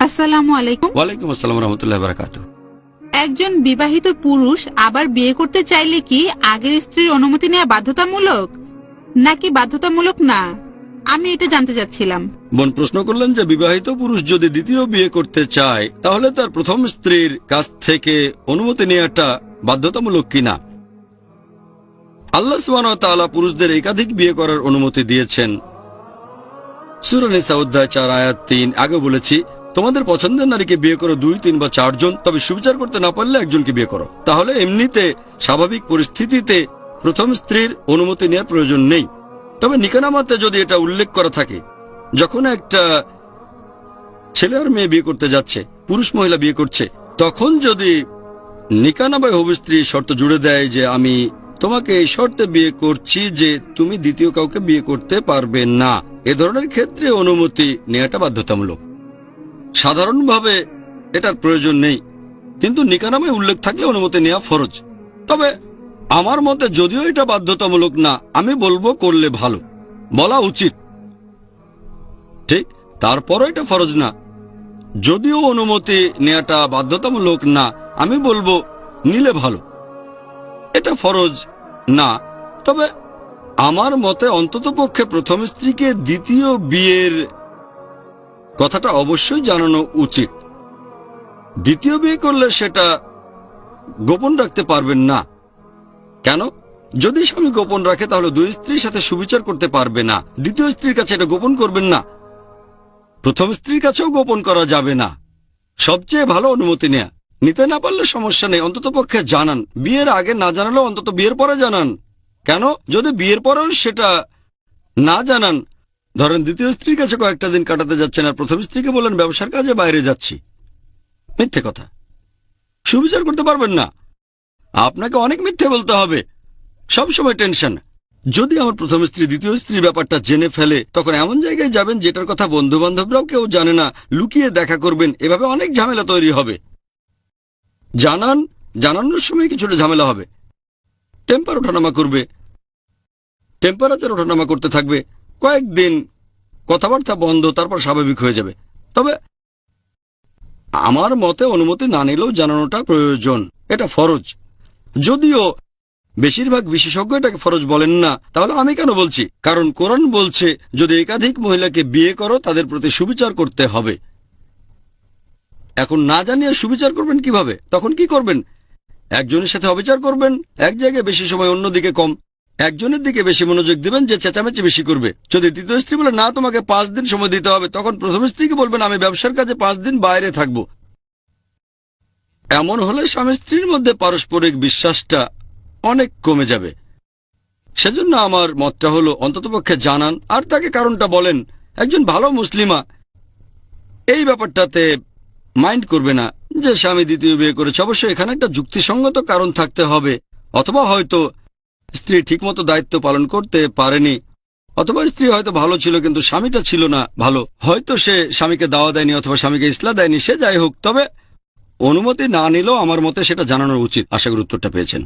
আসসালামু আলাইকুম। ওয়ালাইকুম আসসালাম রহমতুল্লাহ বারাকাতুহু। একজন বিবাহিত পুরুষ আবার বিয়ে করতে চাইলে কি আগের স্ত্রীর অনুমতি নেওয়া বাধ্যতামূলক নাকি বাধ্যতামূলক না, আমি এটা জানতে চাচ্ছিলাম। বোন প্রশ্ন করলেন যে বিবাহিত পুরুষ যদি দ্বিতীয় বিয়ে করতে চায় তাহলে তার প্রথম স্ত্রীর কাছ থেকে অনুমতি নেওয়াটা বাধ্যতামূলক কিনা। আল্লাহ সুবহানাহু ওয়া তাআলা পুরুষদের একাধিক বিয়ে করার অনুমতি দিয়েছেন। সূরা নিসা অধ্যায় 4 আয়াত 3। আগে বলেছি, তোমাদের পছন্দের নারীকে বিয়ে করো 2, 3 বা 4 জন, তবে সুবিচার করতে না পারলে একজনকে বিয়ে করো। তাহলে এমনিতে স্বাভাবিক পরিস্থিতিতে প্রথম স্ত্রীর অনুমতি নেওয়ার প্রয়োজন নেই। তবে নিকানামাতে যদি এটা উল্লেখ করা থাকে, যখন একটা ছেলে আর মেয়ে বিয়ে করতে যাচ্ছে, পুরুষ মহিলা বিয়ে করছে, তখন যদি নিকানামায় হবু স্ত্রী শর্ত জুড়ে দেয় যে আমি তোমাকে এই শর্তে বিয়ে করছি যে তুমি দ্বিতীয় কাউকে বিয়ে করতে পারবে না, এ ধরনের ক্ষেত্রে অনুমতি নেওয়াটা বাধ্যতামূলক। সাধারণভাবে এটার প্রয়োজন নেই, কিন্তু নিকানামায় উল্লেখ থাকলে অনুমতি নেওয়া ফরজ। তবে আমার মতে যদিও এটা বাধ্যতামূলক না, আমি বলবো করলে ভালো, বলা উচিত, ঠিক। তারপরও এটা ফরজ না। যদিও অনুমতি নেওয়াটা বাধ্যতামূলক না, আমি বলবো নিলে ভালো, এটা ফরজ না। তবে আমার মতে অন্ততপক্ষে প্রথম স্ত্রীকে দ্বিতীয় বিয়ের কথাটা অবশ্যই জানানো উচিত। দ্বিতীয় বিয়ে করলে সেটা গোপন রাখতে পারবেন না। কেন? যদি স্বামী গোপন রাখে তাহলে দুই স্ত্রীর সাথে সুবিচার করতে পারবে না। দ্বিতীয় স্ত্রীর কাছে এটা গোপন করবেন না, প্রথম স্ত্রীর কাছেও গোপন করা যাবে না। সবচেয়ে ভালো অনুমতি নেয়া। নিতে না পারলে সমস্যা নেই, অন্ততপক্ষে জানান। বিয়ের আগে না জানালেও অন্তত বিয়ের পরে জানান। কেন? যদি বিয়ের পরেও সেটা না জানান, ধরেন দ্বিতীয় স্ত্রীর কাছে কয়েকটা দিন কাটাতে যাচ্ছেন আর প্রথম স্ত্রীকে বলেন ব্যবসার কাজে বাইরে যাচ্ছি, মিথ্যে কথা, সুবিচার করতে পারবেন না। আপনাকে অনেক মিথ্যে বলতে হবে, সবসময় টেনশন। যদি আমার প্রথম স্ত্রী দ্বিতীয় স্ত্রীর ব্যাপারটা জেনে ফেলে, তখন এমন জায়গায় যাবেন যেটার কথা বন্ধু বান্ধবরাও কেউ জানে না, লুকিয়ে দেখা করবেন, এভাবে অনেক ঝামেলা তৈরি হবে। জানানোর সময় কিছুটা ঝামেলা হবে, টেম্পার ওঠানামা করবে, টেম্পারেচার ওঠানামা করতে থাকবে, কয়েকদিন কথাবার্তা বন্ধ, তারপর স্বাভাবিক হয়ে যাবে। তবে আমার মতে অনুমতি না নিলেও জানানোটা প্রয়োজন, এটা ফরজ। যদিও বেশিরভাগ বিশেষজ্ঞ এটাকে ফরজ বলেন না, তাহলে আমি কেন বলছি? কারণ কোরআন বলছে যদি একাধিক মহিলাকে বিয়ে করো তাদের প্রতি সুবিচার করতে হবে। এখন না জানিয়ে সুবিচার করবেন কিভাবে? তখন কি করবেন? একজনের সাথে অবিচার করবেন, এক জায়গায় বেশি সময় অন্যদিকে কম, একজনের দিকে বেশি মনোযোগ দিবেন যে চেঁচামেচি বেশি করবে। যদি দ্বিতীয় স্ত্রী বলে না তোমাকে 5 দিন সময় দিতে হবে, তখন প্রথম স্ত্রীকে বলবেন আমি ব্যবসার কাজে 5 দিন বাইরে থাকব। এমন হলে স্বামী স্ত্রীর মধ্যে পারস্পরিক বিশ্বাসটা অনেক কমে যাবে। সেজন্য আমার মতটা হলো অন্ততপক্ষে জানান আর তাকে কারণটা বলেন। একজন ভালো মুসলিমা এই ব্যাপারটাতে মাইন্ড করবে না যে স্বামী দ্বিতীয় বিয়ে করেছে। অবশ্যই এখানে একটা যুক্তিসঙ্গত কারণ থাকতে হবে, অথবা হয়তো স্ত্রী ঠিকমতো দায়িত্ব পালন করতে পারেনি, অথবা স্ত্রী হয়তো ভালো ছিল কিন্তু স্বামীটা ছিল না ভালো, হয়তো সে স্বামীকে দাওয়া দেয়নি অথবা স্বামীকে ইসলাম দেয়নি, সে যাই হোক। তবে অনুমতি না নিলেও আমার মতে সেটা জানানো উচিত। আশা করি উত্তরটা পেয়েছেন।